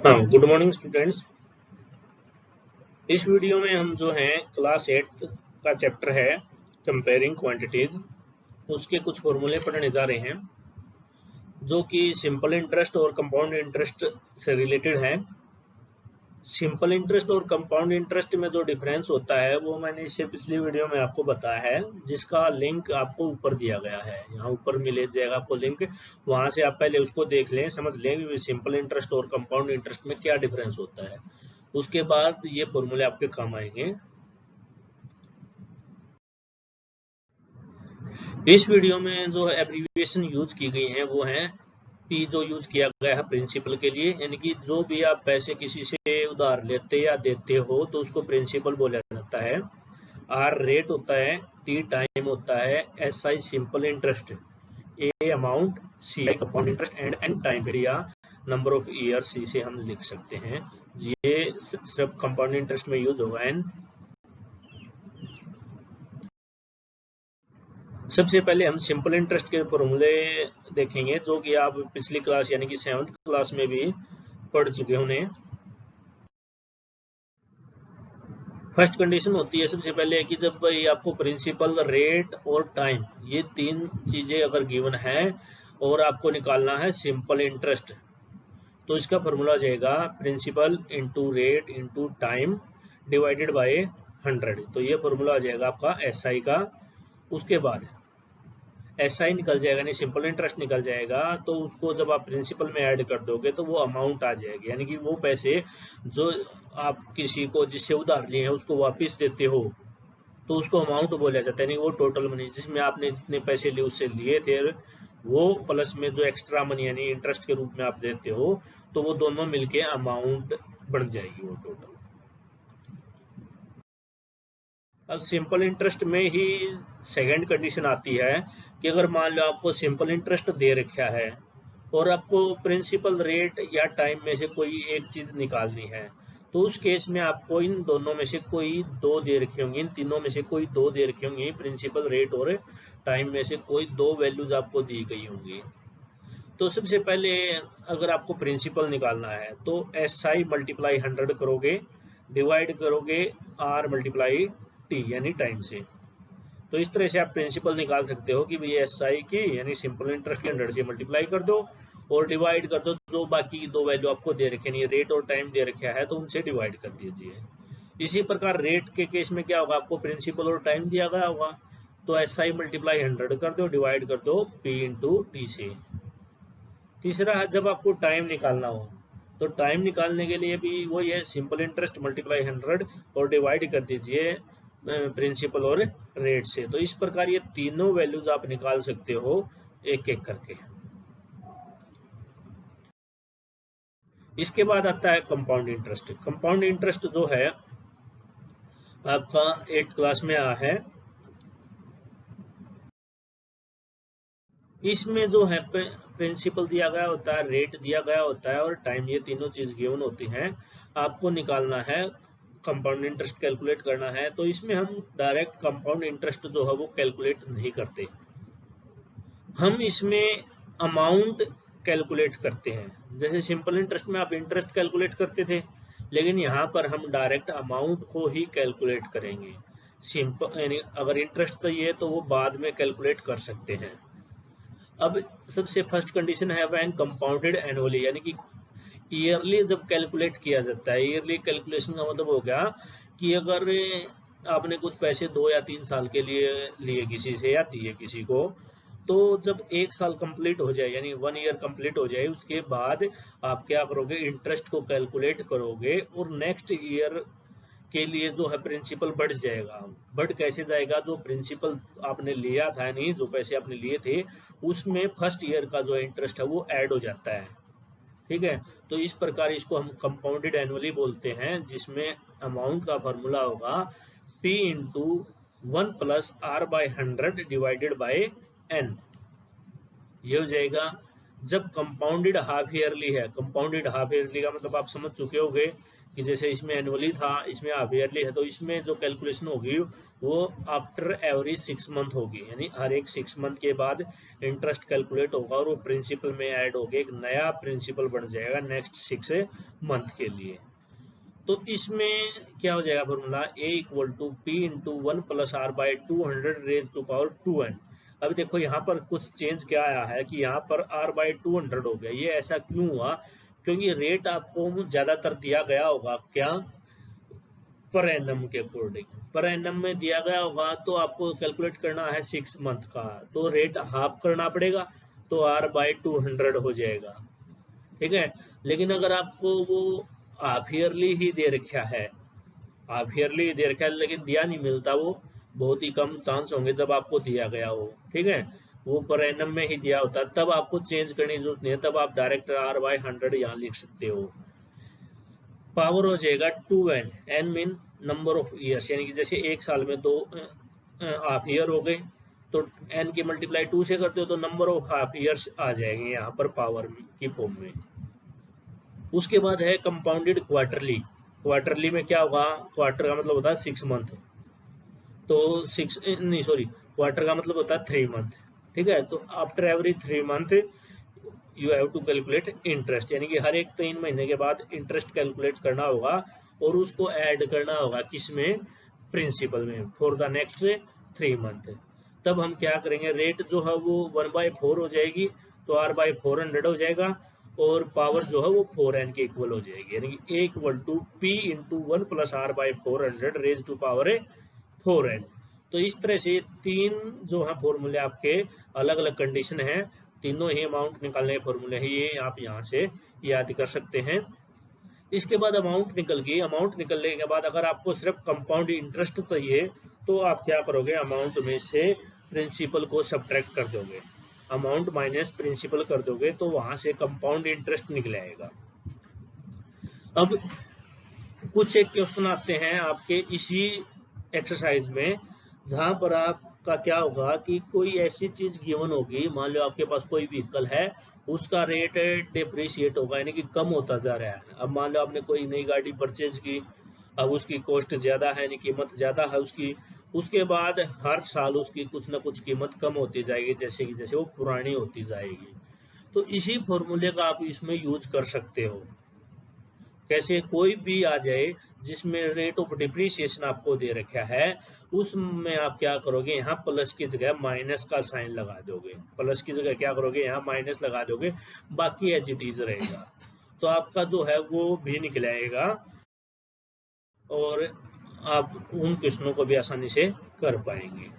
हाँ, good morning students. इस video में हम जो है क्लास 8 का चैप्टर है कंपेयरिंग क्वांटिटीज, उसके कुछ फॉर्मूले पढ़ने जा रहे हैं जो कि सिंपल इंटरेस्ट और कंपाउंड इंटरेस्ट से रिलेटेड है। सिंपल इंटरेस्ट और कंपाउंड इंटरेस्ट में जो डिफरेंस होता है वो मैंने इससे पिछली वीडियो में आपको बताया है, जिसका लिंक आपको ऊपर दिया गया है। यहाँ ऊपर मिल जाएगा आपको लिंक, वहां से आप पहले उसको देख लें, समझ लें कि सिंपल इंटरेस्ट और कंपाउंड इंटरेस्ट में क्या डिफरेंस होता है। उसके बाद ये फॉर्मूले आपके काम आएंगे। इस वीडियो में जो एब्रीविएशन यूज की गई है वो है पी, जो यूज किया गया है प्रिंसिपल के लिए, यानी कि जो भी आप पैसे किसी से उधार लेते या देते हो तो उसको प्रिंसिपल बोला जाता है। आर रेट होता है, टी टाइम होता है, S I simple interest, A amount, C I compound interest and N time period या नंबर ऑफ ईयर्स से हम लिख सकते हैं। ये सिर्फ कंपाउंड इंटरेस्ट में यूज होगा एन। सबसे पहले हम सिंपल इंटरेस्ट के फॉर्मूले देखेंगे जो कि आप पिछली क्लास यानी कि 7th क्लास में भी पढ़ चुके होंगे। फर्स्ट कंडीशन होती है सबसे पहले कि जब भाई आपको प्रिंसिपल, रेट और टाइम, ये तीन चीजें अगर गिवन है और आपको निकालना है सिंपल इंटरेस्ट, तो इसका फॉर्मूला हो जाएगा principal into rate into time divided by 100। तो ये फॉर्मूला हो जाएगा आपका एस आई का। उसके बाद एस आई निकल जाएगा, नहीं सिंपल इंटरेस्ट निकल जाएगा, तो उसको जब आप प्रिंसिपल में ऐड कर दोगे तो वो अमाउंट आ जाएगी, यानी कि वो पैसे जो आप किसी को जिससे उधार लिए हैं उसको वापस देते हो तो उसको अमाउंट बोला जाता है। यानी वो टोटल मनी जिसमें आपने जितने पैसे लिए उससे लिए थे वो प्लस में जो एक्स्ट्रा मनी यानी इंटरेस्ट के रूप में आप देते हो, तो वो दोनों मिलके अमाउंट बन जाएगी वो टोटल। अब सिंपल इंटरेस्ट में ही सेकंड कंडीशन आती है कि अगर मान लो आपको सिंपल इंटरेस्ट दे रखा है और आपको प्रिंसिपल, रेट या टाइम में से कोई एक चीज निकालनी है, तो उस केस में आपको इन दोनों में से कोई दो दे रखे होंगे, इन तीनों में से कोई दो दे रखे होंगे, प्रिंसिपल, रेट और टाइम में से कोई दो वैल्यूज आपको दी गई होंगी। तो सबसे पहले अगर आपको प्रिंसिपल निकालना है तो एस आई मल्टीप्लाई 100 करोगे, डिवाइड करोगे आर मल्टीप्लाई टी यानी टाइम से। तो इस तरह से आप प्रिंसिपल निकाल सकते हो कि भाई एस आई की यानी सिंपल इंटरेस्ट के 100 से मल्टीप्लाई कर दो और डिवाइड कर दो जो बाकी दो वैल्यू आपको दे रखे नहीं, रेट और टाइम दे रखा है तो उनसे डिवाइड कर दीजिए। इसी प्रकार रेट के केस में क्या होगा, आपको प्रिंसिपल और टाइम दिया गया होगा तो एस आई मल्टीप्लाई 100 कर दो, डिवाइड कर दो पी इंटू टी से। तीसरा है जब आपको टाइम निकालना हो तो टाइम निकालने के लिए भी वही है, सिंपल इंटरेस्ट मल्टीप्लाई 100 और डिवाइड कर दीजिए प्रिंसिपल और रेट से। तो इस प्रकार ये तीनों वैल्यूज आप निकाल सकते हो एक एक करके। इसके बाद आता है कंपाउंड इंटरेस्ट। कंपाउंड इंटरेस्ट जो है आपका 8th क्लास में आया है। इसमें जो है प्रिंसिपल दिया गया होता है, रेट दिया गया होता है और टाइम, ये तीनों चीज गिवन होती हैं। आपको निकालना है कंपाउंड इंटरेस्ट, कैलकुलेट करना है, तो इसमें हम डायरेक्ट कंपाउंड इंटरेस्ट जो है वो कैलकुलेट नहीं करते, हम इसमें अमाउंट कैलकुलेट करते हैं। जैसे सिंपल इंटरेस्ट में आप इंटरेस्ट कैलकुलेट करते थे, लेकिन यहाँ पर हम डायरेक्ट अमाउंट को ही कैलकुलेट करेंगे। सिंपल यानी अगर इंटरेस्ट चाहिए तो वो बाद में कैलकुलेट कर सकते हैं। अब सबसे फर्स्ट कंडीशन है व्हेन कंपाउंडेड एनुअली, यानी कि ईयरली जब कैलकुलेट किया जाता है। ईयरली कैलकुलेशन का मतलब हो गया कि अगर आपने कुछ पैसे 2 या 3 साल के लिए लिए किसी से या दिए किसी को, तो जब 1 साल कंप्लीट हो जाए यानी 1 ईयर कंप्लीट हो जाए उसके बाद आप क्या करोगे, इंटरेस्ट को कैलकुलेट करोगे और नेक्स्ट ईयर के लिए जो है प्रिंसिपल बढ़ जाएगा। बढ़ कैसे जाएगा, जो प्रिंसिपल आपने लिया था, नहीं जो पैसे आपने लिए थे उसमें फर्स्ट ईयर का जो इंटरेस्ट है वो ऐड हो जाता है। ठीक है, तो इस प्रकार इसको हम कंपाउंडेड एनुअली बोलते हैं, जिसमें अमाउंट का फॉर्मूला होगा P into 1 plus R by 100 divided by N. ये हो जाएगा जब कंपाउंडेड हाफ ईयरली है। कंपाउंडेड हाफ ईयरली का मतलब आप समझ चुके होंगे कि जैसे इसमें एनुअली था, इसमें हाफ ईयरली है, तो इसमें जो कैलकुलेशन होगी वो आफ्टर एवरी 6 मंथ होगी, यानी हर एक 6 मंथ के बाद इंटरेस्ट कैलकुलेट होगा और वो प्रिंसिपल में ऐड होगा, एक नया प्रिंसिपल बन जाएगा नेक्स्ट 6 मंथ के लिए। तो इसमें क्या हो जाएगा formula, a equal to P into 1 plus R by 200 raise to power 2n। अभी देखो यहाँ पर कुछ चेंज क्या आया है कि यहाँ पर r बाई 200 हो गया। ये ऐसा क्यों हुआ, क्योंकि रेट आपको ज्यादातर दिया गया होगा क्या, पर एनम के अकॉर्डिंग। पर एनम में दिया गया होगा तो आपको कैलकुलेट करना है 6 मंथ का, तो रेट हाफ करना पड़ेगा, तो r बाई 200 हो जाएगा, ठीक है। लेकिन अगर आपको वो हाफ ईयरली ही दे रखा है, हाफ ईयरली दे रखा है लेकिन दिया नहीं मिलता, वो बहुत ही कम चांस होंगे जब आपको दिया गया हो, ठीक है। वो पर एनम में ही दिया होता है, तब आपको चेंज करने की जरूरत नहीं है, तब आप डायरेक्ट r बाई 100 यहाँ लिख सकते हो। पावर हो जाएगा 2n, n mean number of years, यानी कि जैसे एक साल में 2 हाफ ईयर हो गए, तो n की मल्टीप्लाई 2 से करते हो तो नंबर ऑफ हाफ ईयर्स आ जाएंगे यहाँ पर पावर की फॉर्म में। उसके बाद है कंपाउंडेड क्वार्टरली। क्वार्टरली में क्या होगा, क्वार्टर का मतलब होता है 6 मंथ, तो 6 नहीं सॉरी, क्वार्टर का मतलब होता है 3 मंथ, ठीक है। तो after every 3 month you have to calculate interest, यानी कि हर एक 3 महीने के बाद इंटरेस्ट कैलकुलेट करना होगा और उसको ऐड करना होगा किसमें, प्रिंसिपल में, फॉर द नेक्स्ट 3 मंथ। तब हम क्या करेंगे, रेट जो है वो 1/4 हो जाएगी, तो r बाई 400 हो जाएगा और पावर जो है वो 4n के इक्वल हो जाएगी, यानी कि a equal to p into 1 plus r by 400 raise to power 4n। तो इस तरह से 3 जो है फॉर्मूले आपके अलग अलग कंडीशन है, तीनों ही अमाउंट निकालने के फॉर्मूले हैं, ये आप यहाँ से याद कर सकते हैं। इसके बाद अमाउंट निकल गई, अमाउंट निकलने के बाद अगर आपको सिर्फ कंपाउंड इंटरेस्ट चाहिए तो आप क्या करोगे, अमाउंट में से प्रिंसिपल को सब्ट्रैक्ट कर दोगे, अमाउंट माइनस प्रिंसिपल कर दोगे, तो वहां से कंपाउंड इंटरेस्ट निकल आएगा। अब कुछ एक क्वेश्चन आते हैं आपके इसी एक्सरसाइज में, जहां पर आपका क्या होगा कि कोई ऐसी चीज गिवन होगी, मान लो आपके पास कोई व्हीकल है, उसका रेट डिप्रिशिएट होगा, यानी कि कम होता जा रहा है। अब मान लो आपने कोई नई गाड़ी परचेज की, अब उसकी कॉस्ट ज्यादा है, यानी कीमत ज्यादा है उसकी, उसके बाद हर साल उसकी कुछ ना कुछ कीमत कम होती जाएगी, जैसे कि जैसे वो पुरानी होती जाएगी। तो इसी फॉर्मूले का आप इसमें यूज कर सकते हो। कैसे, कोई भी आ जाए जिसमें रेट ऑफ डिप्रिसिएशन आपको दे रखा है, उसमें आप क्या करोगे, यहाँ प्लस की जगह माइनस का साइन लगा दोगे, प्लस की जगह क्या करोगे, यहाँ माइनस लगा दोगे, बाकी एज इट इज रहेगा, तो आपका जो है वो भी निकल आएगा और आप उन क्वेश्चनों को भी आसानी से कर पाएंगे।